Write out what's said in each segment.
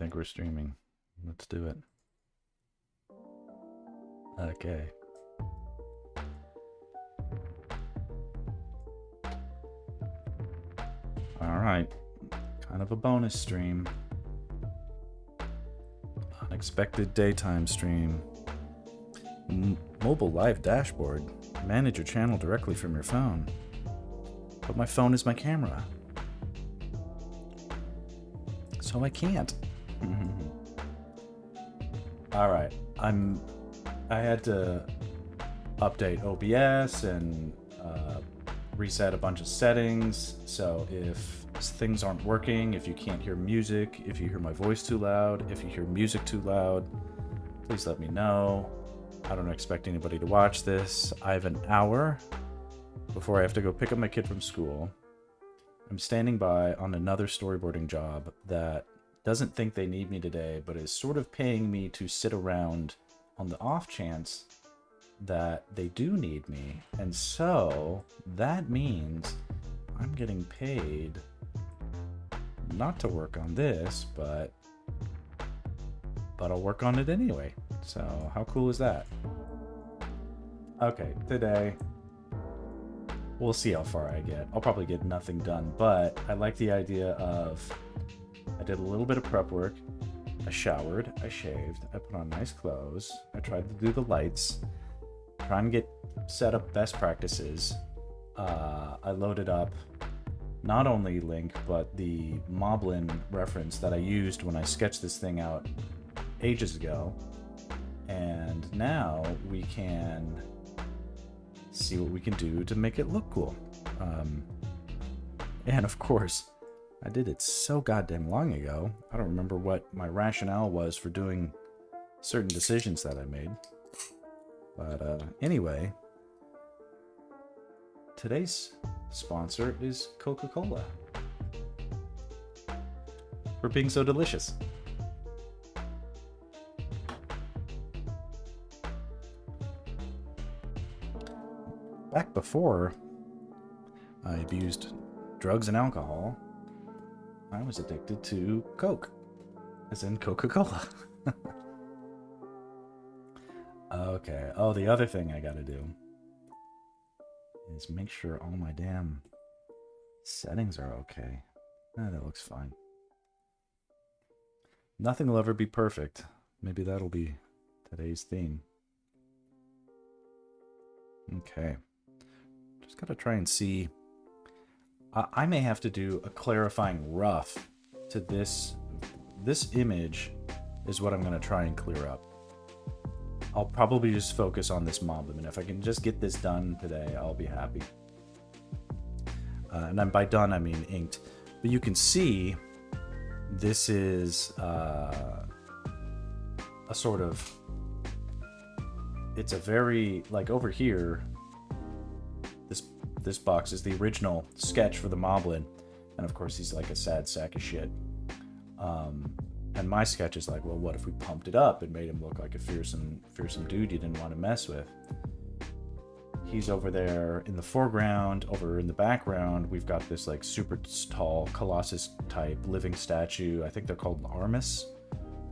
think we're streaming. Let's do it. Okay. Alright. Kind of a bonus stream. Unexpected daytime stream. Mobile live dashboard. Manage your channel directly from your phone. But my phone is my camera. So I can't. Alright. I had to update OBS and reset a bunch of settings. So if things aren't working, if you can't hear music, if you hear my voice too loud, if you hear music too loud, please let me know. I don't expect anybody to watch this. I have an hour before I have to go pick up my kid from school. I'm standing by on another storyboarding job that doesn't think they need me today, but is sort of paying me to sit around on the off chance that they do need me. And so that means I'm getting paid not to work on this, but I'll work on it anyway. So how cool is that? Okay, today we'll see how far I get. I'll probably get nothing done, but I like the idea of I did a little bit of prep work. I showered, I shaved, I put on nice clothes, I tried to do the lights, trying to get set up best practices. I loaded up not only Link, but the Moblin reference that I used when I sketched this thing out ages ago. And now we can see what we can do to make it look cool. And of course, I did it so goddamn long ago, I don't remember what my rationale was for doing certain decisions that I made. But anyway, today's sponsor is Coca-Cola. For being so delicious. Back before I abused drugs and alcohol, I was addicted to Coke, as in Coca-Cola. Okay, oh, the other thing I gotta do is make sure all my damn settings are okay. That looks fine. Nothing will ever be perfect. Maybe that'll be today's theme. Okay. Just gotta try and see. I may have to do a clarifying rough to this. This image is what I'm gonna try and clear up. I'll probably just focus on this Moblin, and if I can just get this done today, I'll be happy. And then by done, I mean inked. But you can see this is a sort of, it's a very, like over here, this box is the original sketch for the Moblin, and of course he's like a sad sack of shit. And my sketch is like, well, what if we pumped it up and made him look like a fearsome dude you didn't want to mess with? He's over there in the foreground. Over in the background, we've got this like super tall Colossus type living statue. I think they're called Armis.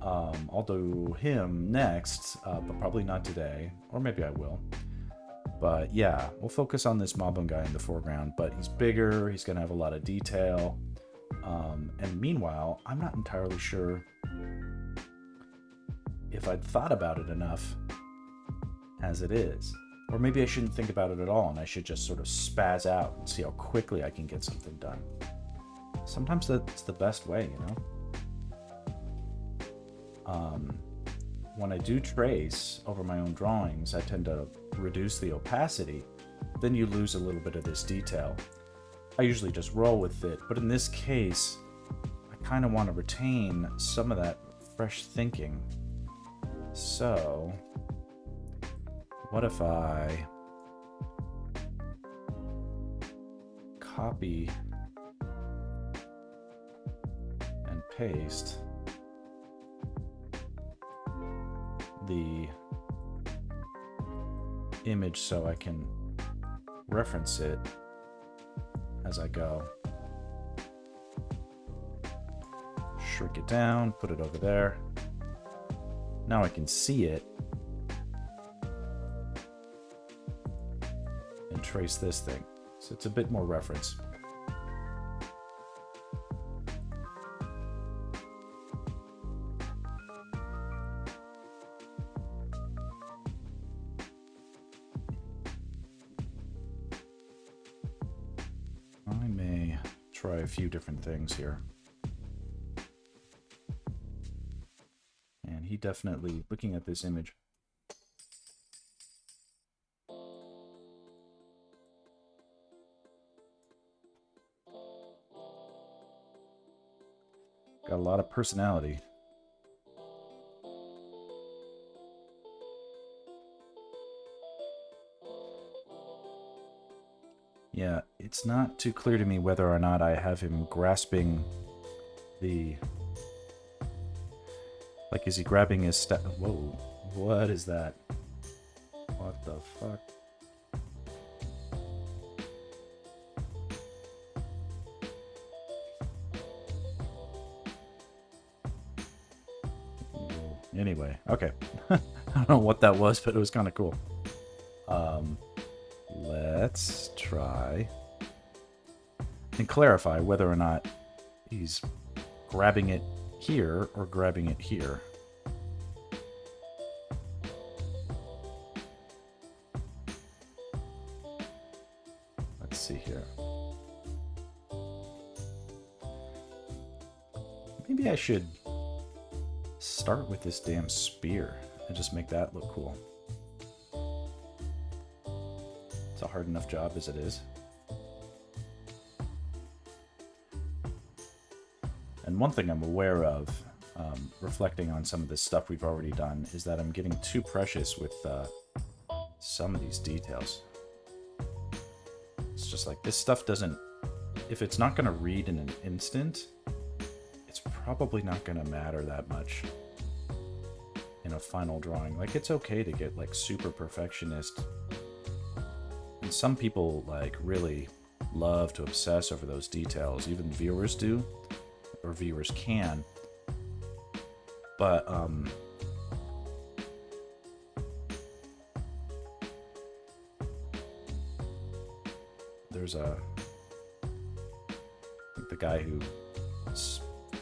I'll do him next, but probably not today, or maybe I will. But yeah, we'll focus on this Moblin guy in the foreground, but he's bigger, he's gonna have a lot of detail. And meanwhile, I'm not entirely sure if I'd thought about it enough as it is. Or maybe I shouldn't think about it at all, and I should just sort of spaz out and see how quickly I can get something done. Sometimes that's the best way, you know? When I do trace over my own drawings, I tend to reduce the opacity. Then you lose a little bit of this detail. I usually just roll with it, but in this case, I kind of want to retain some of that fresh thinking. So, what if I copy and paste the image so I can reference it as I go? shrink it down, put it over there. Now I can see it. And trace this thing. So it's a bit more reference. I may try a few different things here. And he definitely, looking at this image, got a lot of personality. Yeah, it's not too clear to me whether or not I have him grasping the... Like, is he grabbing his Whoa, what is that? What the fuck? Anyway, okay. I don't know what that was, but it was kind of cool. Let's try and clarify whether or not he's grabbing it here or grabbing it here. Let's see here. Maybe I should start with this damn spear and just make that look cool. It's a hard enough job as it is. And one thing I'm aware of, reflecting on some of this stuff we've already done, is that I'm getting too precious with some of these details. It's just like, this stuff doesn't... If it's not going to read in an instant, it's probably not going to matter that much in a final drawing. Like, it's okay to get, like, super perfectionist. And some people, like, really love to obsess over those details. Even viewers do. Or viewers can. But, there's I think the guy who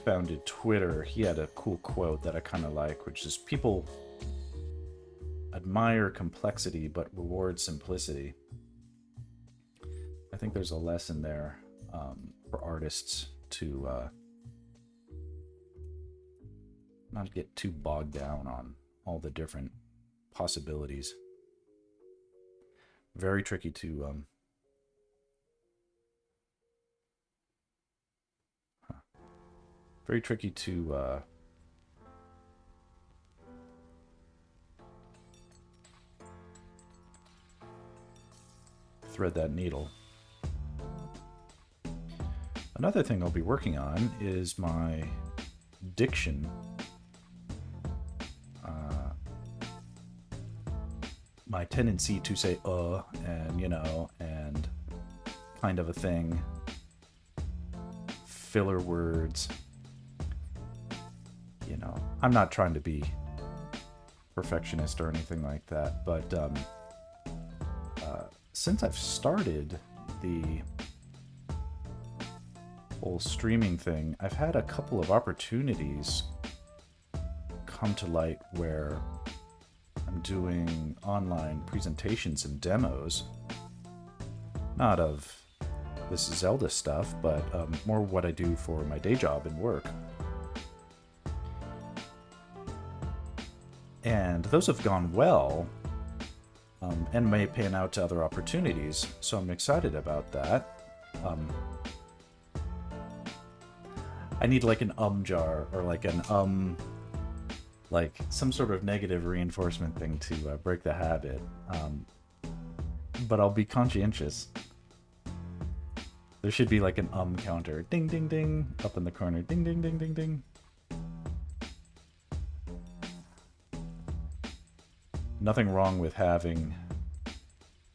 founded Twitter, he had a cool quote that I kind of like, which is, people admire complexity but reward simplicity. I think there's a lesson there for artists to not get too bogged down on all the different possibilities. Very tricky to very tricky to thread that needle. Another thing I'll be working on is my diction. My tendency to say and, you know, and kind of a thing. Filler words. You know, I'm not trying to be perfectionist or anything like that, but since I've started the whole streaming thing, I've had a couple of opportunities come to light where I'm doing online presentations and demos, not of this Zelda stuff, but more what I do for my day job and work. And those have gone well, and may pan out to other opportunities, so I'm excited about that. I need like an jar, or like an like some sort of negative reinforcement thing to break the habit. But I'll be conscientious. There should be like an counter. Ding, ding, ding. Up in the corner. Ding, ding, ding, ding, ding. Nothing wrong with having...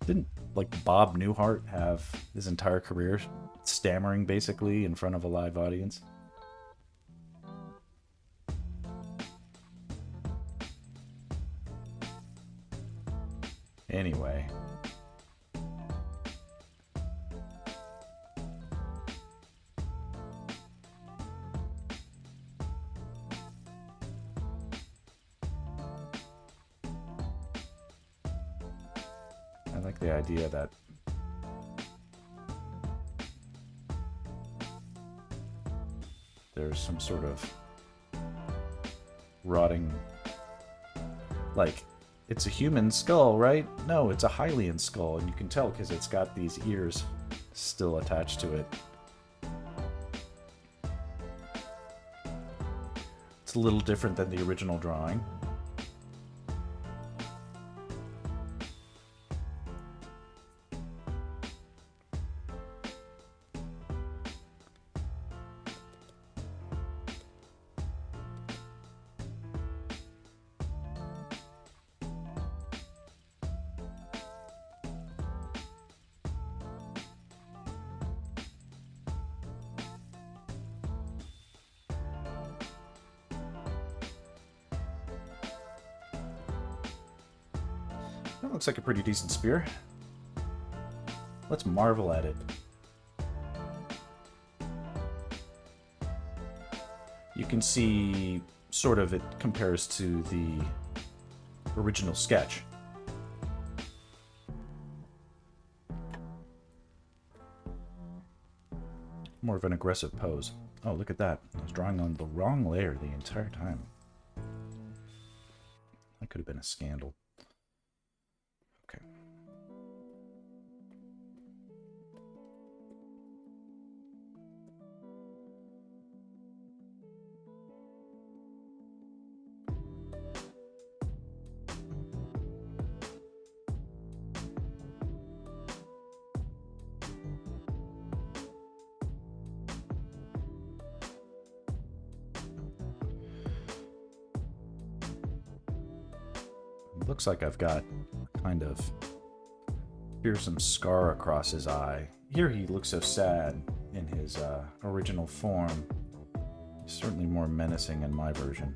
Didn't, like, Bob Newhart have his entire career stammering, basically, in front of a live audience? Anyway. I like the idea that there's some sort of rotting, like, it's a human skull, right? No, it's a Hylian skull, and you can tell because it's got these ears still attached to it. It's a little different than the original drawing. That looks like a pretty decent spear. Let's marvel at it. You can see sort of it compares to the original sketch. More of an aggressive pose. Oh, look at that. I was drawing on the wrong layer the entire time. That could have been a scandal. Okay. Looks like I've got kind of, here's some scar across his eye. Here he looks so sad in his original form. He's certainly more menacing in my version.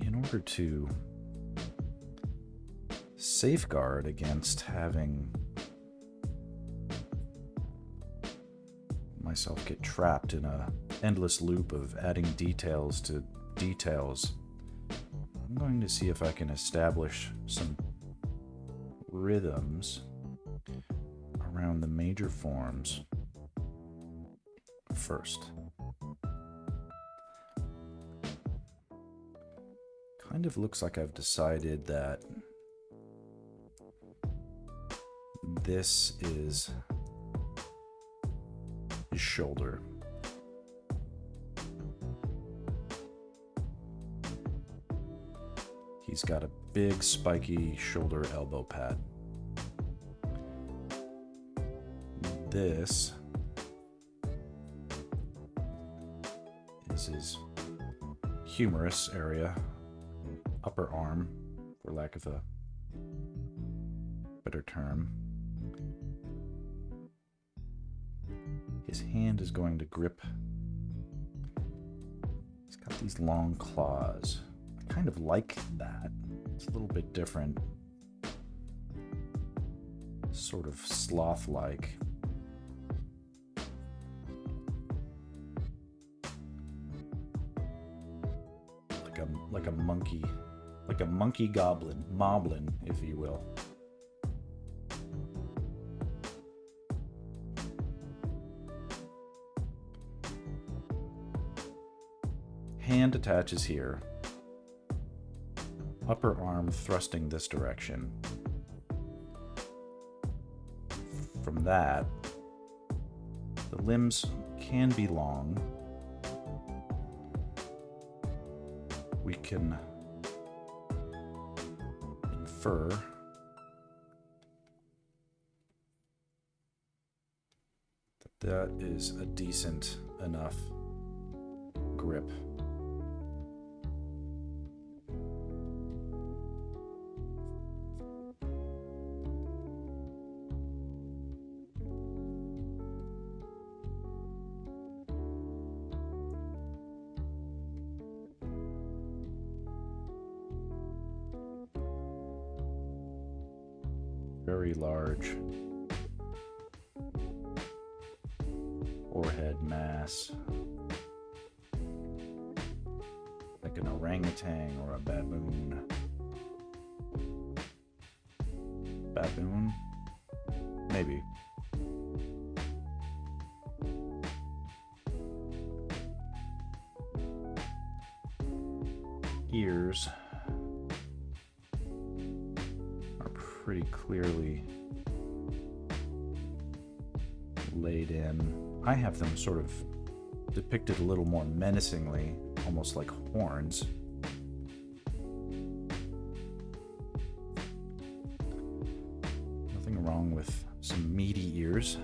In order to safeguard against having myself get trapped in a endless loop of adding details to details, I'm going to see if I can establish some rhythms around the major forms first. Kind of looks like I've decided that this is his shoulder. He's got a big spiky shoulder elbow pad. This is his humerus area, upper arm, for lack of a better term. His hand is going to grip. He's got these long claws. I kind of like that. It's a little bit different. Sort of sloth-like. Like a monkey. Like a monkey goblin. Moblin, if you will. Hand attaches here. Upper arm thrusting this direction. From that, the limbs can be long. We can infer that is a decent enough grip. very large forehead mass, like an orangutan or a baboon. Baboon? Maybe. Ears are pretty clearly laid in. I have them sort of depicted a little more menacingly, almost like horns. Nothing wrong with some meaty ears.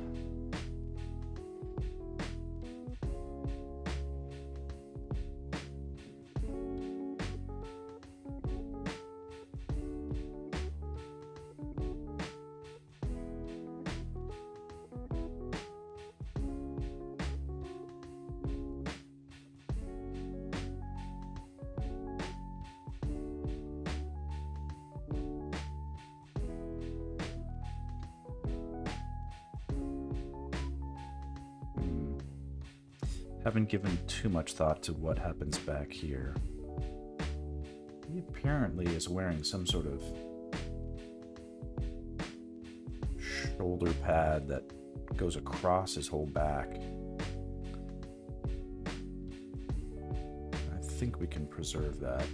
Haven't given too much thought to what happens back here. He apparently is wearing some sort of shoulder pad that goes across his whole back. I think we can preserve that.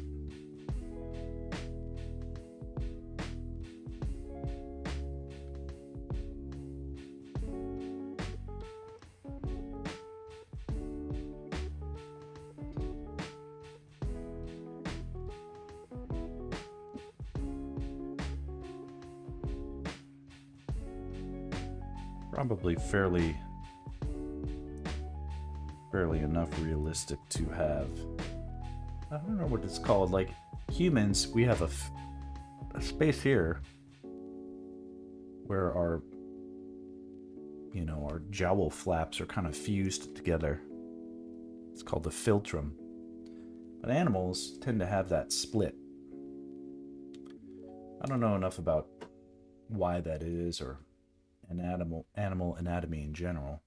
Probably fairly enough realistic to have. I don't know what it's called. Like humans, we have a space here where our jowl flaps are kind of fused together. It's called the philtrum. But animals tend to have that split. I don't know enough about why that is or an animal anatomy in general.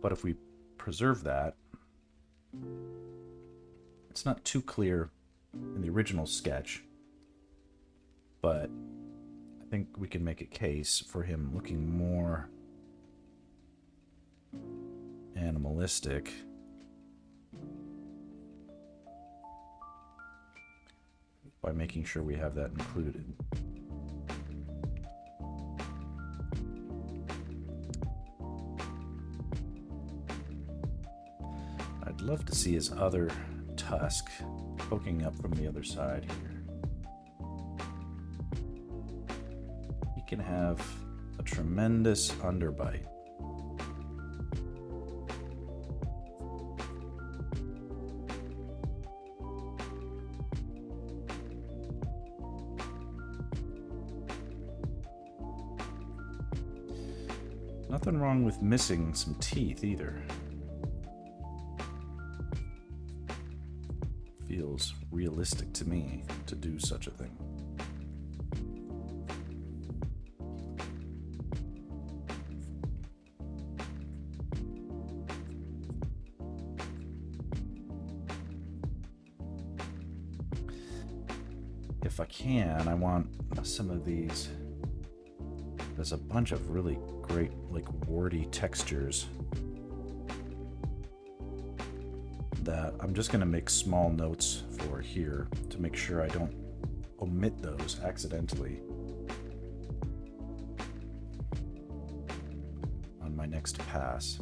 But if we preserve that, it's not too clear in the original sketch, but I think we can make a case for him looking more animalistic. By making sure we have that included. I'd love to see his other tusk poking up from the other side here. He can have a tremendous underbite. Nothing wrong with missing some teeth either. Feels realistic to me to do such a thing. If I can, I want some of these. There's a bunch of really great, like, warty textures that I'm just going to make small notes for here to make sure I don't omit those accidentally on my next pass.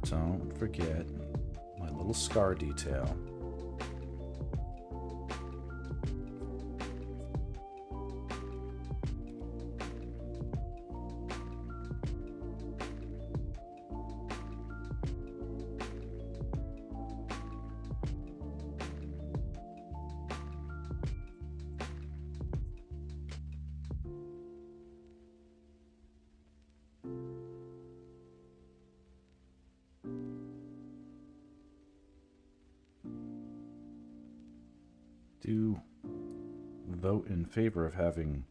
Don't forget my little scar detail. do vote in favor of having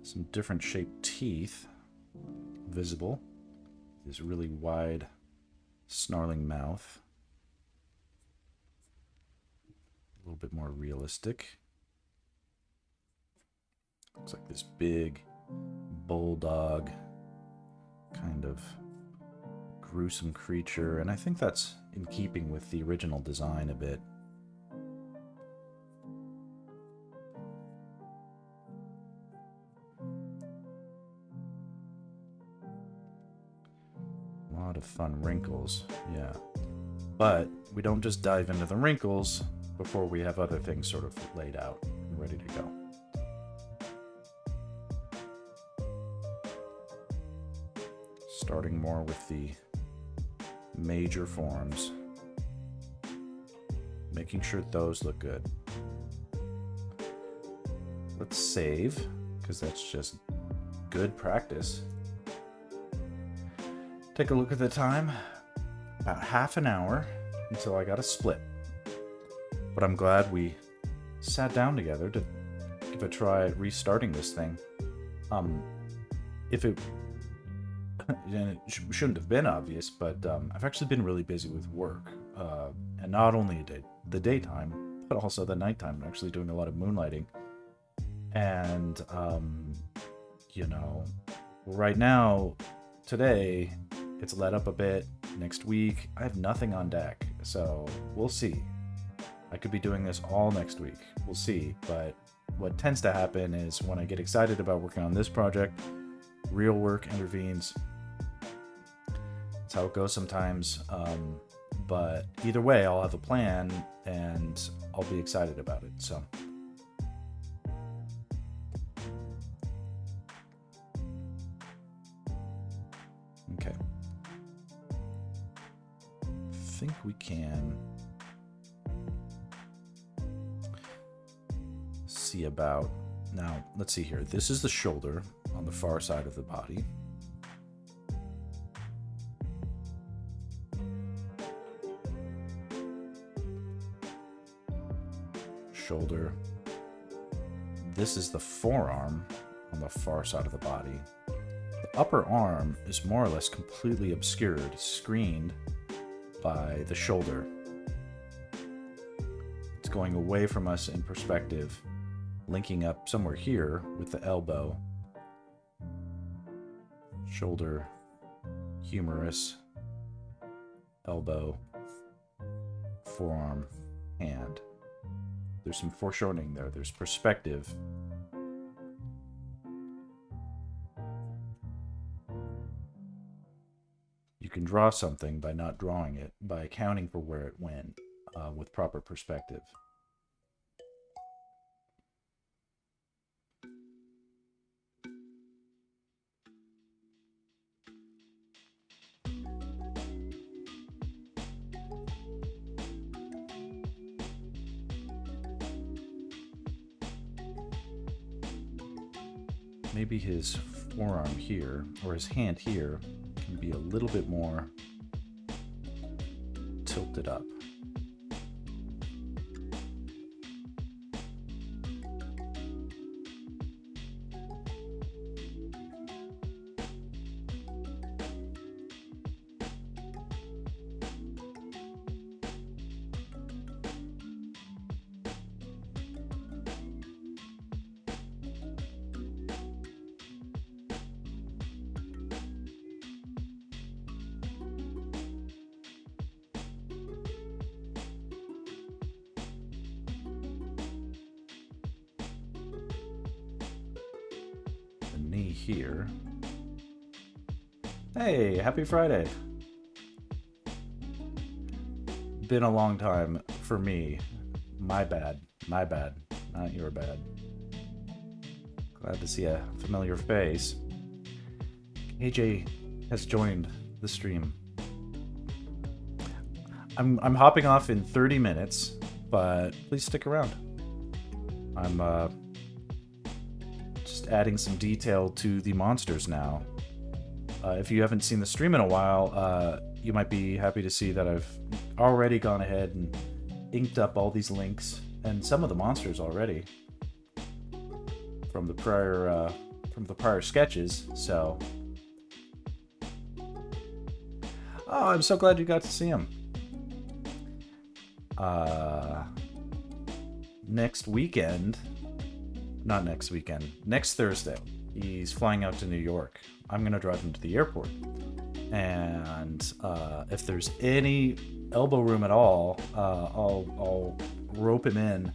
some different shaped teeth visible. This really wide, snarling mouth. A little bit more realistic. Looks like this big bulldog kind of gruesome creature, and I think that's in keeping with the original design a bit. A lot of fun wrinkles, yeah. But we don't just dive into the wrinkles before we have other things sort of laid out and ready to go. Starting more with the major forms, making sure those look good. Let's save, because that's just good practice. Take a look at the time. About half an hour until I got a split. But I'm glad we sat down together to give a try at restarting this thing. If it and it shouldn't have been obvious, but I've actually been really busy with work, and not only the daytime, but also the nighttime. I'm actually doing a lot of moonlighting, and you know, right now, today, it's let up a bit. Next week, I have nothing on deck, so we'll see. I could be doing this all next week. We'll see, but what tends to happen is when I get excited about working on this project, real work intervenes. That's how it goes sometimes, but either way, I'll have a plan and I'll be excited about it. So okay, I think we can see about now. Let's see here. This is the shoulder on the far side of the body. Shoulder. This is the forearm on the far side of the body. The upper arm is more or less completely obscured, screened by the shoulder. It's going away from us in perspective, linking up somewhere here with the elbow. Shoulder, humerus, elbow, forearm, hand. There's some foreshortening there. There's perspective. You can draw something by not drawing it, by accounting for where it went with proper perspective. Maybe his forearm here, or his hand here, can be a little bit more tilted up. Knee here. Hey, happy Friday. Been a long time for me. My bad, not your bad. Glad to see a familiar face. AJ has joined the stream. I'm hopping off in 30 minutes, but please stick around. I'm just adding some detail to the monsters now. If you haven't seen the stream in a while, you might be happy to see that I've already gone ahead and inked up all these links and some of the monsters already from the prior sketches. So, oh, I'm so glad you got to see him. Next Thursday, he's flying out to New York. I'm gonna drive him to the airport, and if there's any elbow room at all, I'll rope him in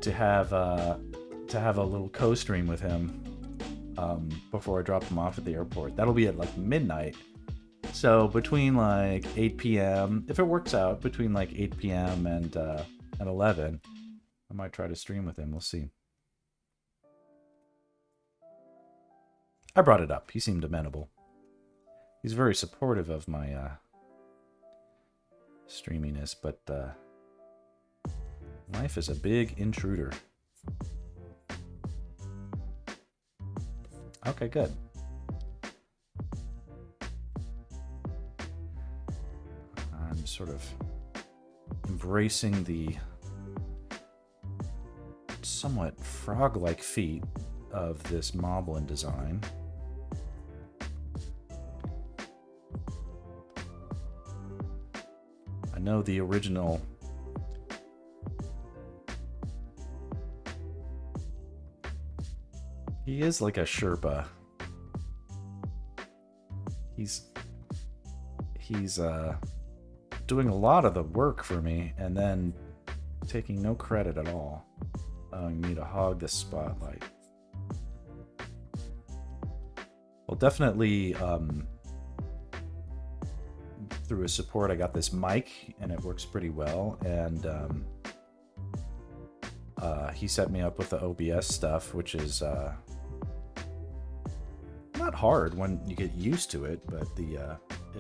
to have a little co-stream with him before I drop him off at the airport. That'll be at like midnight. So between like 8 p.m., if it works out, between like 8 p.m. and 11, I might try to stream with him. We'll see. I brought it up. He seemed amenable. He's very supportive of my streaminess, but life is a big intruder. Okay, good. I'm sort of embracing the somewhat frog-like feat of this Moblin design. I know the original he is like a Sherpa. He's doing a lot of the work for me and then taking no credit at all, allowing me to hog the spotlight. Well, definitely through his support, I got this mic and it works pretty well, and he set me up with the OBS stuff, which is not hard when you get used to it, but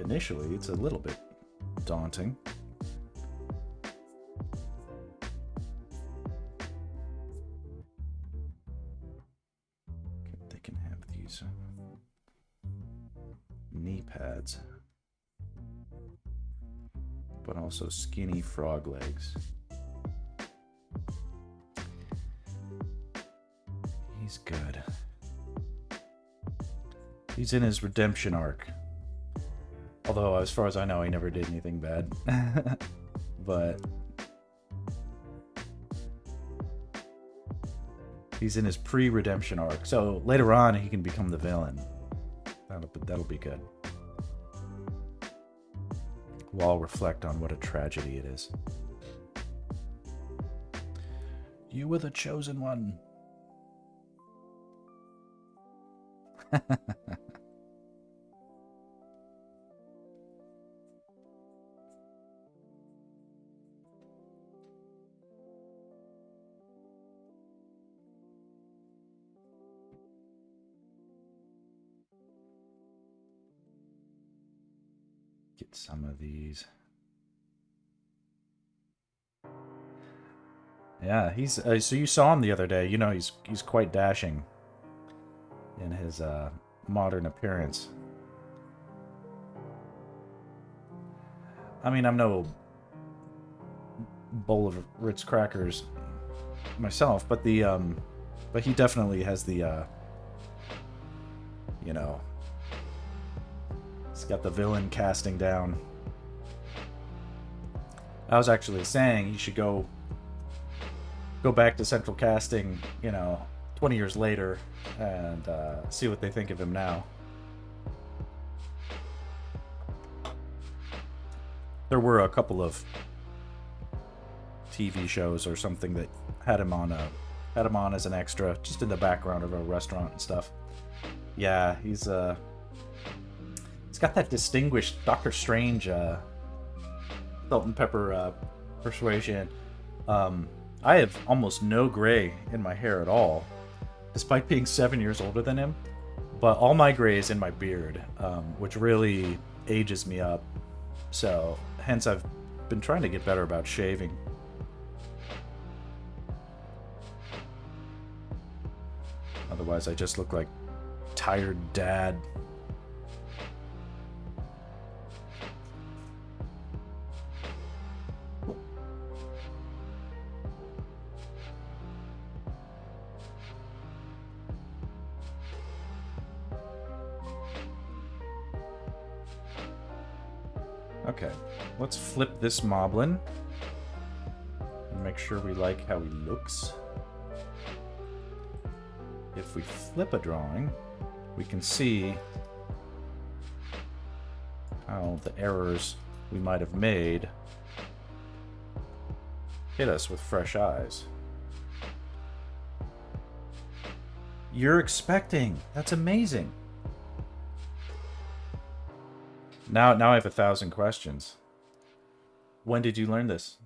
initially it's a little bit daunting. They can have these knee pads, but also skinny frog legs. He's good. He's in his redemption arc. Although, as far as I know, he never did anything bad. But he's in his pre-redemption arc. So later on, he can become the villain. That'll be good. We'll all reflect on what a tragedy it is. You were the chosen one. Get some of these. Yeah, he's so you saw him the other day. You know, he's quite dashing in his modern appearance. I mean, I'm no bowl of Ritz crackers myself, but but he definitely has the you know, he's got the villain casting down. I was actually saying he should go back to central casting, you know, 20 years later, and see what they think of him now. There were a couple of TV shows or something that had him on as an extra, just in the background of a restaurant and stuff. Yeah, he's got that distinguished Doctor Strange salt and pepper persuasion. I have almost no gray in my hair at all, despite being 7 years older than him. But all my gray is in my beard, which really ages me up. So, hence I've been trying to get better about shaving. Otherwise, I just look like tired dad. Okay, let's flip this Moblin and make sure we like how he looks. If we flip a drawing, we can see how the errors we might have made hit us with fresh eyes. You're expecting. That's amazing. Now I have 1,000 questions. When did you learn this?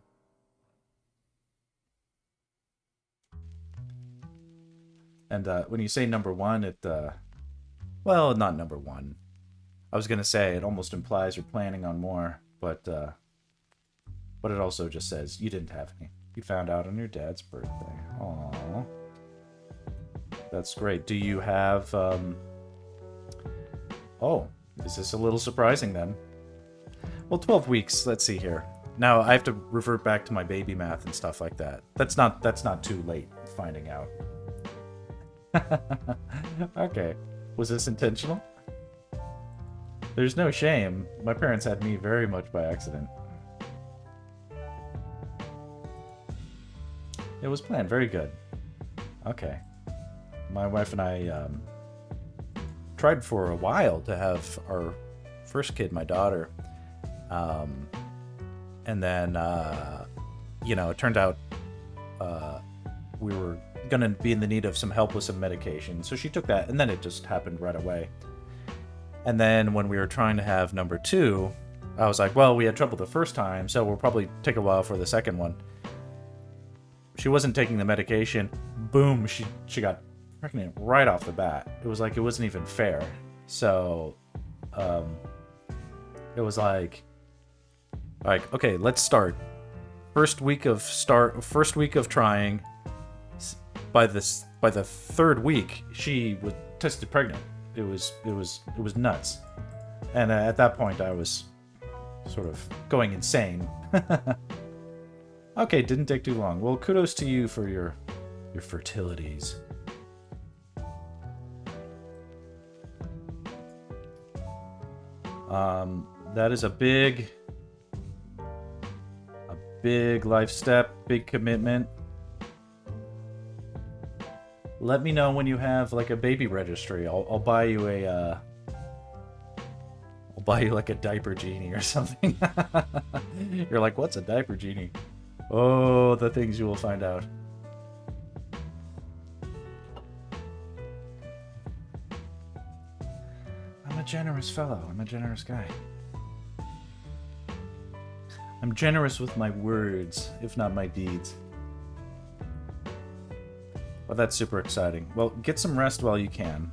And when you say number one, well, not number one. I was gonna say it almost implies you're planning on more, but it also just says you didn't have any. You found out on your dad's birthday. Aww. That's great. Do you have, Oh, is this a little surprising then? Well, 12 weeks, let's see here. Now, I have to revert back to my baby math and stuff like that. That's not too late finding out. Okay. Was this intentional? There's no shame. My parents had me very much by accident. It was planned. Very good. Okay. My wife and I tried for a while to have our first kid, my daughter. And then, it turned out we were going to be in the need of some help with some medication. So she took that, and then it just happened right away. And then when we were trying to have number 2, I was like, well, we had trouble the first time, so we'll probably take a while for the second one. She wasn't taking the medication. Boom, she got pregnant right off the bat. It was like it wasn't even fair. So it was like okay, let's start. First week of trying. By the 3rd week, she was tested pregnant. It was nuts. And at that point, I was sort of going insane. Okay, didn't take too long. Well, kudos to you for your fertilities. That is a big life step, big commitment. Let me know when you have like a baby registry. I'll buy you like a diaper genie or something. You're like, what's a diaper genie? Oh, the things you will find out. I'm a generous fellow. I'm a generous guy. I'm generous with my words, if not my deeds. Well, that's super exciting. Well, get some rest while you can.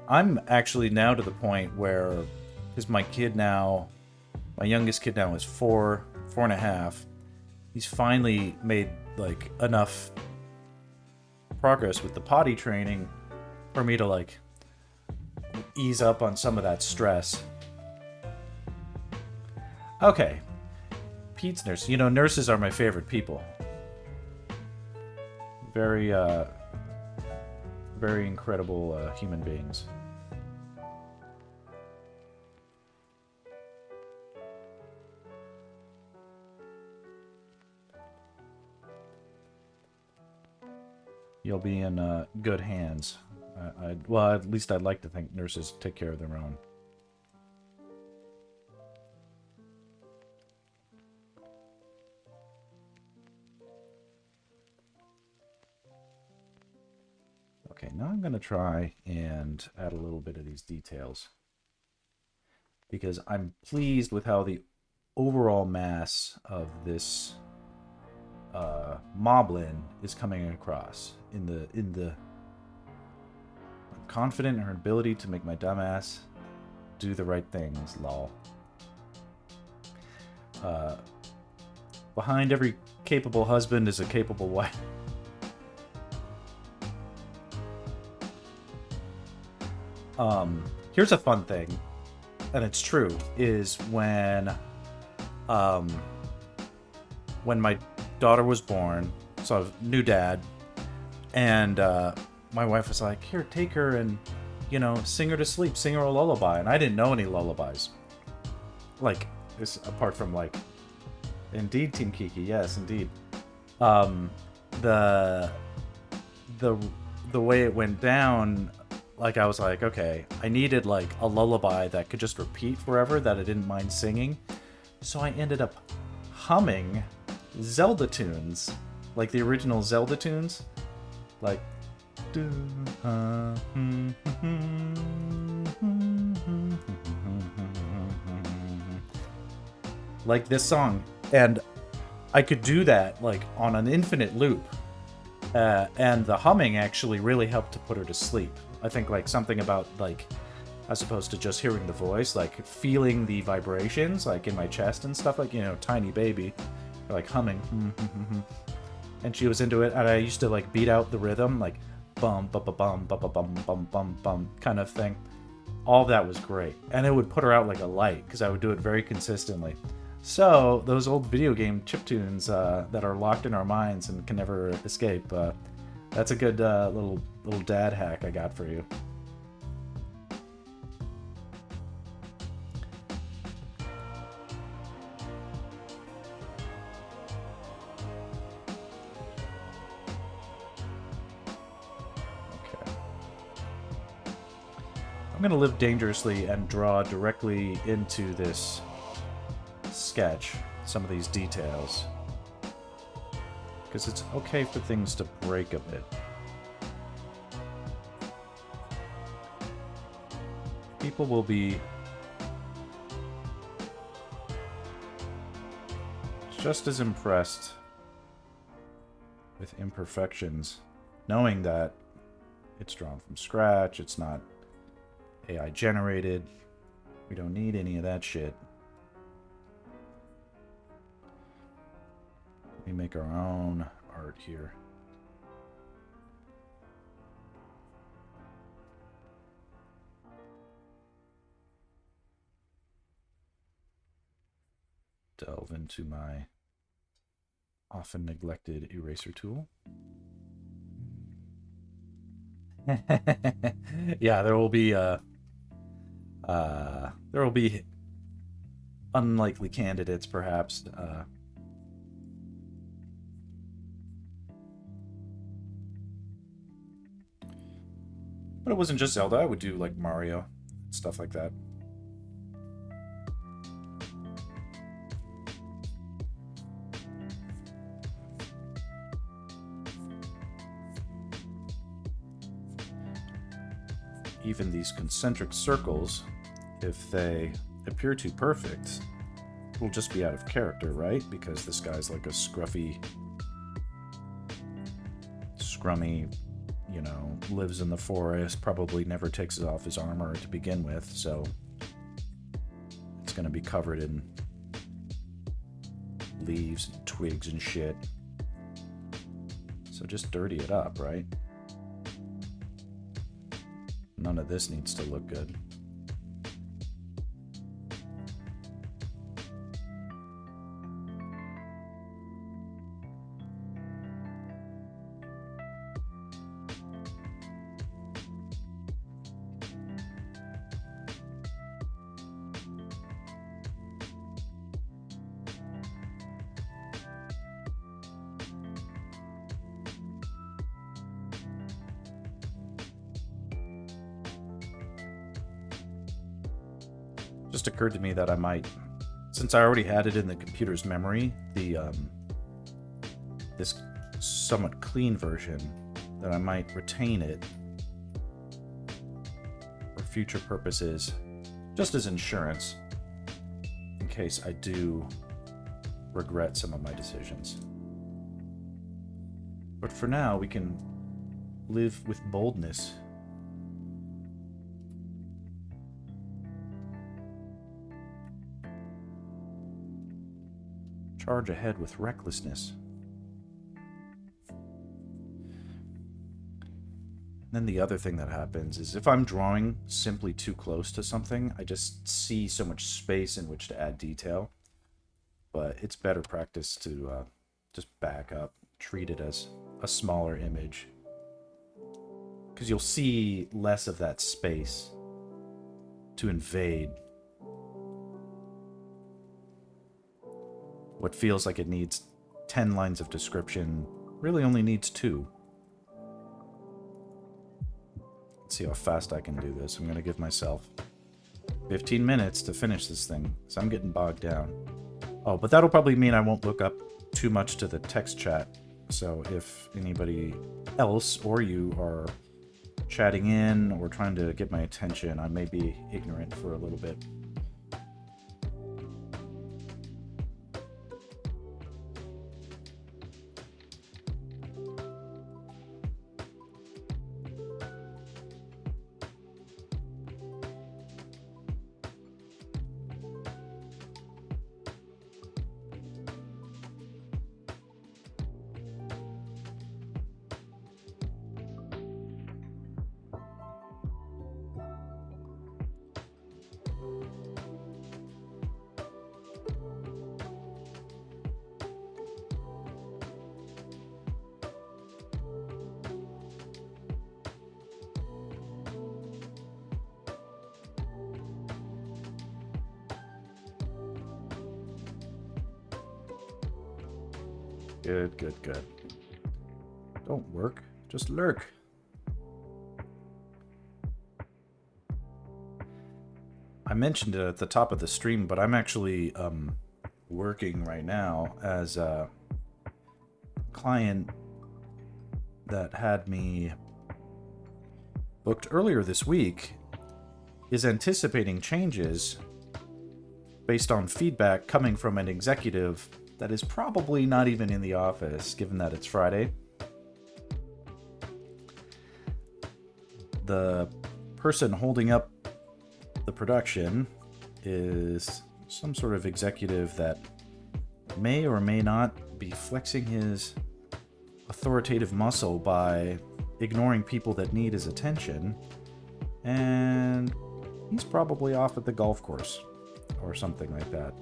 I'm actually now to the point where, because my youngest kid now is 4.5. He's finally made like enough progress with the potty training for me to like ease up on some of that stress. Okay, Pete's nurse. You know, nurses are my favorite people. Very incredible human beings. You'll be in good hands. Well, at least I'd like to think nurses take care of their own. Okay, now I'm going to try and add a little bit of these details, because I'm pleased with how the overall mass of this Moblin is coming across. I'm confident in her ability to make my dumbass do the right things, lol. Behind every capable husband is a capable wife. Here's a fun thing, and it's true, is when my daughter was born, so I was new dad, and my wife was like, here, take her and, sing her to sleep, sing her a lullaby, and I didn't know any lullabies. like this, apart from like, indeed, Team Kiki, yes, indeed. Um, the the the way it went down, like I was like, okay, I needed like a lullaby that could just repeat forever that I didn't mind singing. So I ended up humming Zelda tunes, like the original Zelda tunes, like like this song, and I could do that like on an infinite loop. And the humming actually really helped to put her to sleep. I think like something about like, as opposed to just hearing the voice, like feeling the vibrations like in my chest and stuff, like, you know, tiny baby, like humming. And she was into it, and I used to like beat out the rhythm, like bum bum bum bum bum bum bum bum bum kind of thing. All of that was great, and it would put her out like a light because I would do it very consistently. So those old video game chiptunes that are locked in our minds and can never escape. That's a good little dad hack I got for you. Okay. I'm gonna live dangerously and draw directly into this sketch some of these details, because it's okay for things to break a bit. People will be just as impressed with imperfections, knowing that it's drawn from scratch, it's not AI generated. We don't need any of that shit. We make our own art here. Delve into my often neglected eraser tool. Yeah, there will be unlikely candidates, perhaps. But it wasn't just Zelda. I would do like Mario, stuff like that. Even these concentric circles, if they appear too perfect, will just be out of character, right? Because this guy's like a scruffy, scrummy, you know, lives in the forest, probably never takes off his armor to begin with, so it's gonna be covered in leaves and twigs and shit. So just dirty it up, right? None of this needs to look good. Just occurred to me that I might, since I already had it in the computer's memory, the this somewhat clean version, that I might retain it for future purposes, just as insurance, in case I do regret some of my decisions. But for now, we can live with boldness. Charge ahead with recklessness. And then the other thing that happens is if I'm drawing simply too close to something, I just see so much space in which to add detail. But it's better practice to just back up, treat it as a smaller image, because you'll see less of that space to invade. what feels like it needs 10 lines of description really only needs 2. Let's see how fast I can do this. I'm going to give myself 15 minutes to finish this thing, so I'm getting bogged down. Oh, but that'll probably mean I won't look up too much to the text chat. So if anybody else or you are chatting in or trying to get my attention, I may be ignorant for a little bit. Good, good, good. Don't work, just lurk. I mentioned it at the top of the stream, but I'm actually working right now as a client that had me booked earlier this week is anticipating changes based on feedback coming from an executive that is probably not even in the office, given that it's Friday. The person holding up the production is some sort of executive that may or may not be flexing his authoritative muscle by ignoring people that need his attention, and he's probably off at the golf course or something like that.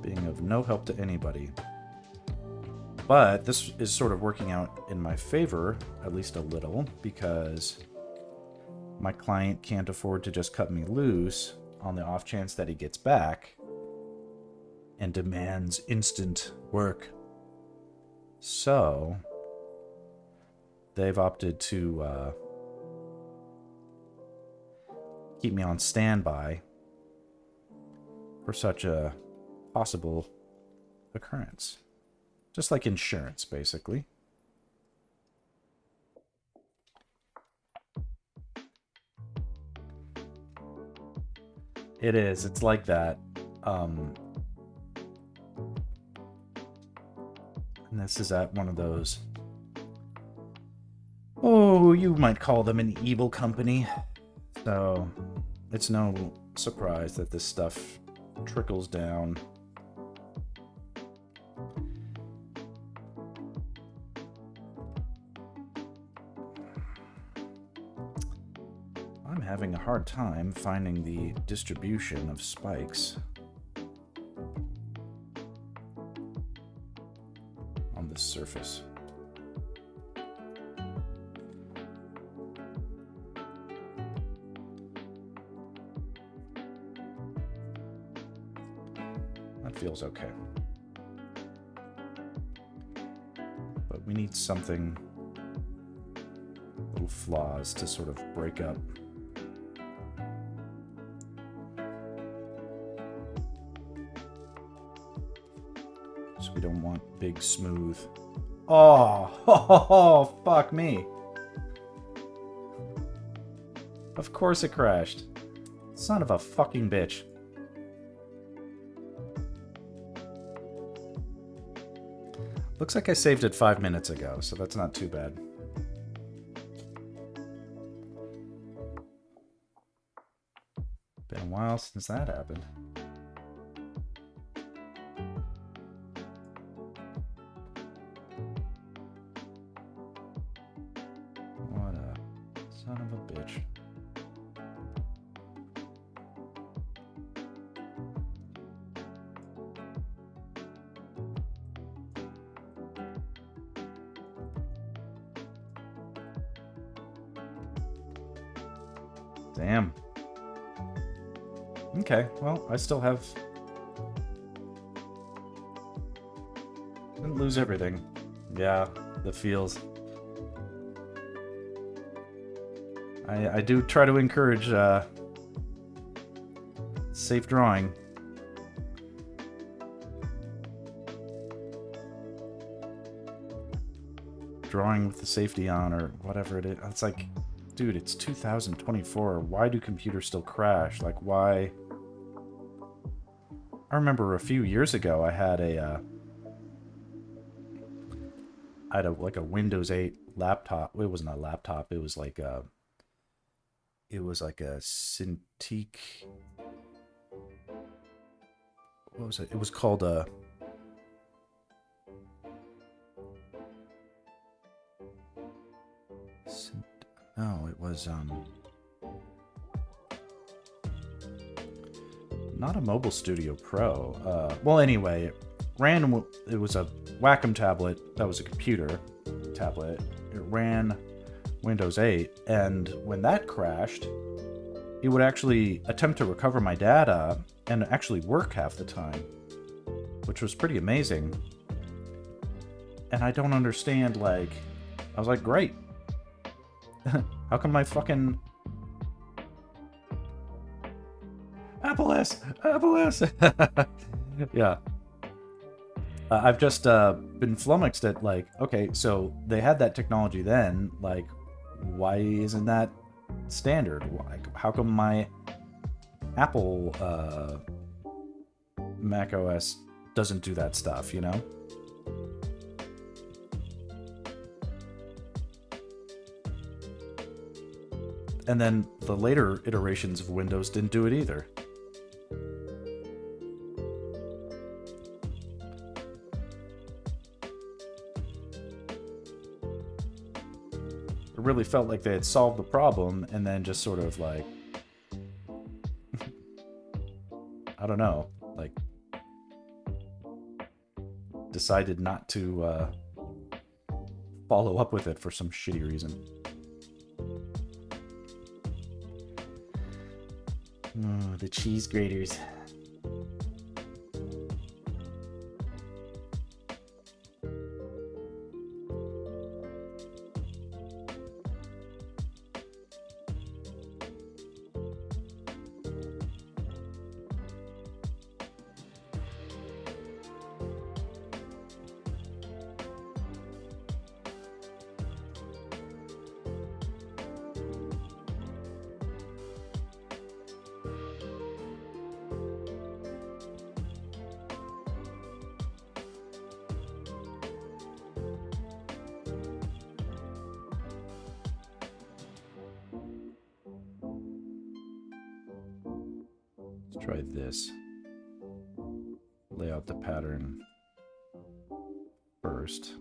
Being of no help to anybody. But this is sort of working out in my favor, at least a little, because my client can't afford to just cut me loose on the off chance that he gets back and demands instant work. So they've opted to keep me on standby for such a possible occurrence. Just like insurance, basically. It is. It's like that. And this is at one of those... Oh, you might call them an evil company. So it's no surprise that this stuff trickles down. I'm having a hard time finding the distribution of spikes on this surface. That feels okay. But we need something, little flaws to sort of break up. We don't want big, smooth. Oh, fuck me. Of course it crashed. Son of a fucking bitch. Looks like I saved it 5 minutes ago, so that's not too bad. Been a while since that happened. Son of a bitch. Damn. Okay, well, I still have... Didn't lose everything. Yeah, the feels. I do try to encourage safe drawing. Drawing with the safety on or whatever it is. It's like, dude, it's 2024. Why do computers still crash? Like, why? I remember a few years ago I had like a Windows 8 laptop. It wasn't a laptop. It was like a Cintiq. What was it? It was called a... No, it was not a Mobile Studio Pro. Well, anyway, it was a Wacom tablet that was a computer tablet. It ran Windows 8, and when that crashed, it would actually attempt to recover my data and actually work half the time, which was pretty amazing. And I don't understand, like, I was like, great. How come my fucking... Apple S! Yeah. I've just been flummoxed at, like, okay, so they had that technology then, like, why isn't that standard? Like, how come my Apple Mac OS doesn't do that stuff, you know? And then the later iterations of Windows didn't do it either. It really felt like they had solved the problem and then just sort of like... I don't know, like... decided not to follow up with it for some shitty reason. Oh, the cheese graters. Try this. Lay out the pattern first.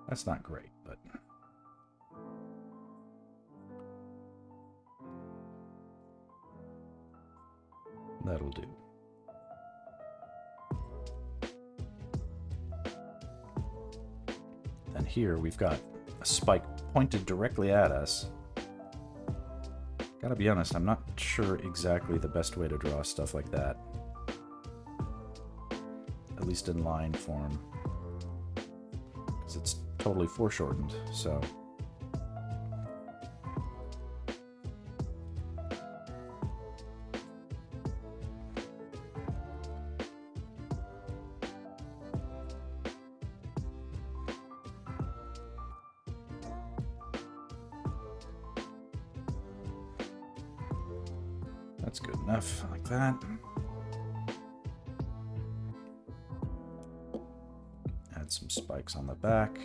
That's not great, but... that'll do. And here we've got a spike pointed directly at us. Gotta be honest, I'm not sure exactly the best way to draw stuff like that. At least in line form. Because it's totally foreshortened, so... That's good enough, like that. Add some spikes on the back.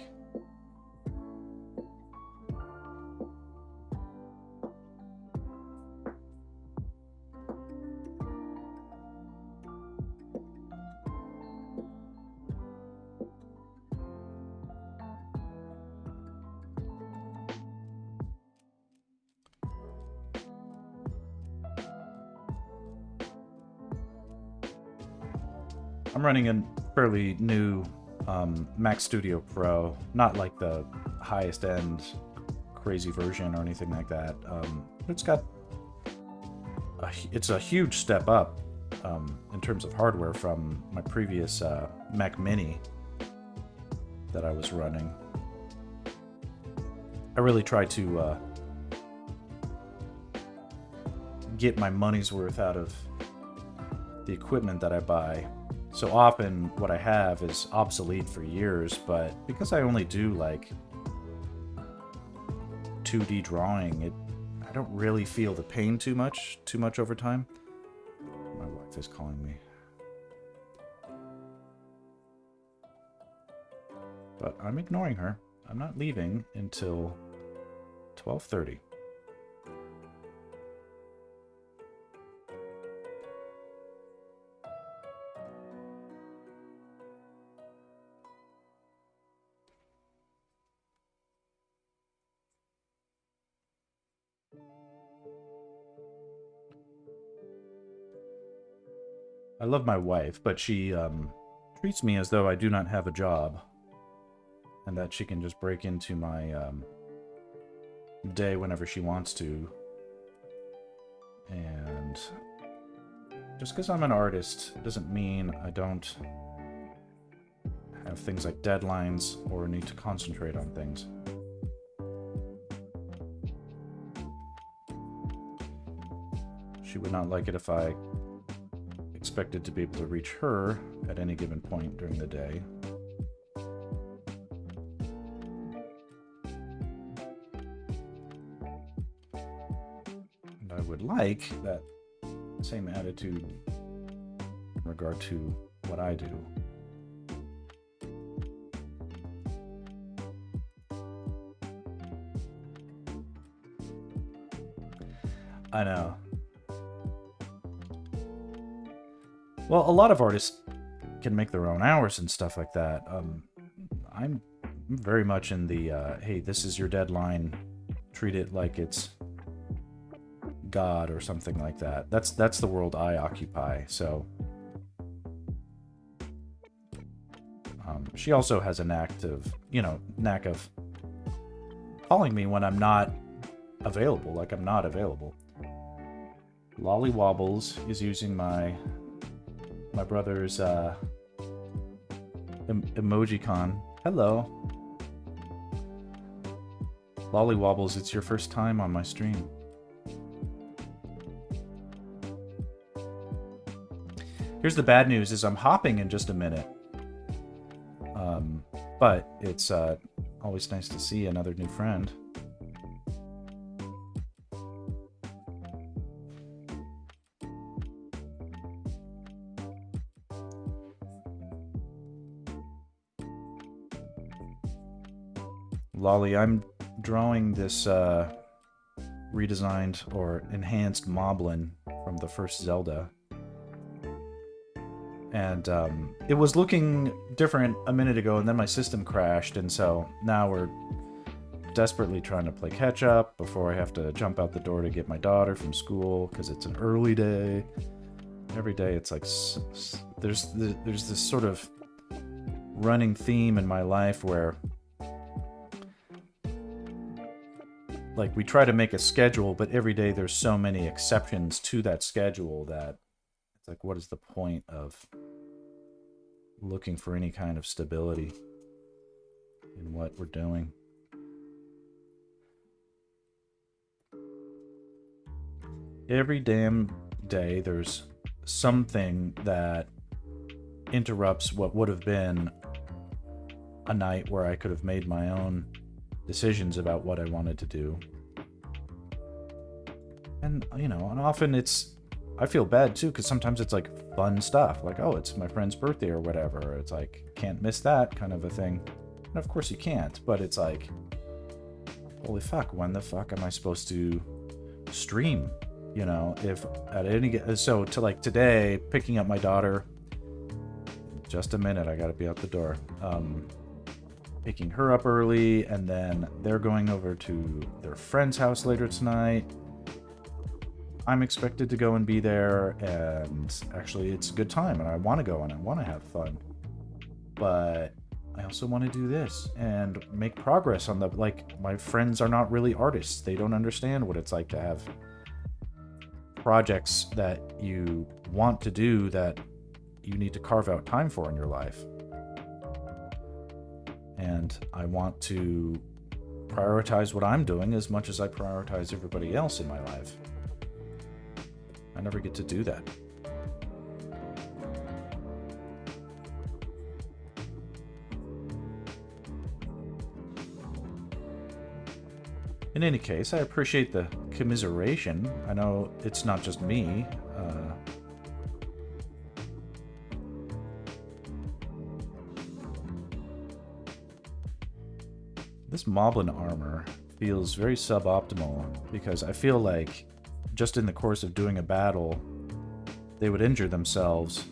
I'm running a fairly new Mac Studio Pro, not like the highest end crazy version or anything like that. It's a huge step up in terms of hardware from my previous Mac Mini that I was running. I really try to get my money's worth out of the equipment that I buy. So often what I have is obsolete for years, but because I only do like 2D drawing, I don't really feel the pain too much over time. My wife is calling me. But I'm ignoring her. I'm not leaving until 12:30. I love my wife, but she treats me as though I do not have a job, and that she can just break into my day whenever she wants to. And just because I'm an artist doesn't mean I don't have things like deadlines or need to concentrate on things. She would not like it if I expected to be able to reach her at any given point during the day. And I would like that same attitude in regard to what I do. I know. Well, a lot of artists can make their own hours and stuff like that. I'm very much in the, hey, this is your deadline, treat it like it's God or something like that. That's the world I occupy, so... she also has a knack of calling me when I'm not available, like I'm not available. Lolly Wobbles is using my brother's emojicon. Hello. Lolly Wobbles, it's your first time on my stream. Here's the bad news is I'm hopping in just a minute. But it's always nice to see another new friend. Lolly, I'm drawing this redesigned or enhanced Moblin from the first Zelda. And it was looking different a minute ago, and then my system crashed, and so now we're desperately trying to play catch up before I have to jump out the door to get my daughter from school, because it's an early day. Every day it's like there's this sort of running theme in my life where like we try to make a schedule, but every day there's so many exceptions to that schedule that it's like, what is the point of looking for any kind of stability in what we're doing? Every damn day there's something that interrupts what would have been a night where I could have made my own decisions about what I wanted to do. And, and often I feel bad too, because sometimes it's like fun stuff, like, oh, it's my friend's birthday or whatever. It's like, can't miss that kind of a thing. And of course you can't, but it's like, holy fuck, when the fuck am I supposed to stream? If at any, so to like today, picking up my daughter, just a minute, I gotta be out the door. Picking her up early, and then they're going over to their friend's house later tonight. I'm expected to go and be there, and actually it's a good time, and I want to go and I want to have fun. But I also want to do this and make progress on the, like, my friends are not really artists. They don't understand what it's like to have projects that you want to do that you need to carve out time for in your life. And I want to prioritize what I'm doing as much as I prioritize everybody else in my life. I never get to do that. In any case, I appreciate the commiseration. I know it's not just me. This Moblin armor feels very suboptimal because I feel like just in the course of doing a battle, they would injure themselves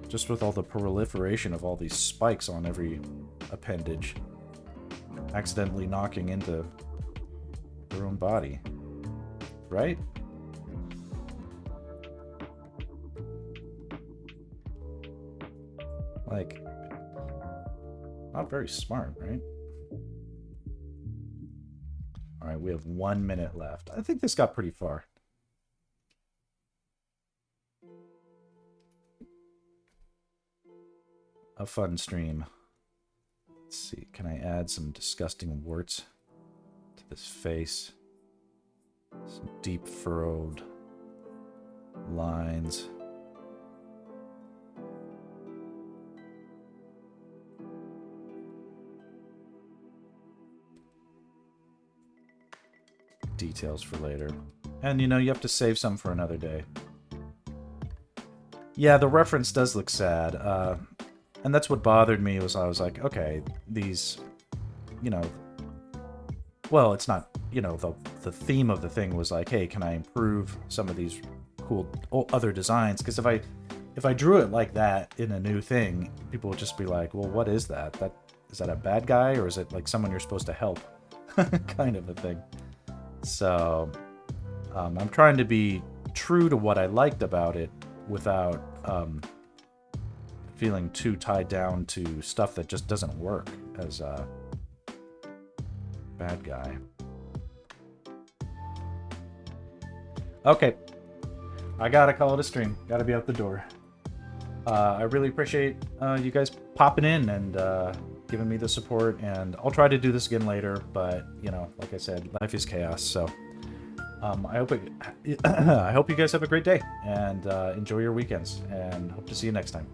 just with all the proliferation of all these spikes on every appendage, accidentally knocking into their own body, right? Like, not very smart, right? All right, we have 1 minute left. I think this got pretty far. A fun stream. Let's see, can I add some disgusting warts to this face? Some deep furrowed lines. Details for later. And you know, you have to save some for another day. Yeah, the reference does look sad. And that's what bothered me, was I was like, okay, these, you know, well, it's not, you know, the theme of the thing was like, hey, can I improve some of these cool other designs? Because if I drew it like that in a new thing, people would just be like, well, what is that? Is that a bad guy, or is it like someone you're supposed to help? Kind of a thing. So I'm trying to be true to what I liked about it without feeling too tied down to stuff that just doesn't work as a bad guy. Okay, I gotta call it a stream. Gotta be out the door. I really appreciate you guys popping in and giving me the support, and I'll try to do this again later, but you know, like I said, life is chaos. So I hope you guys have a great day, and enjoy your weekends, and hope to see you next time.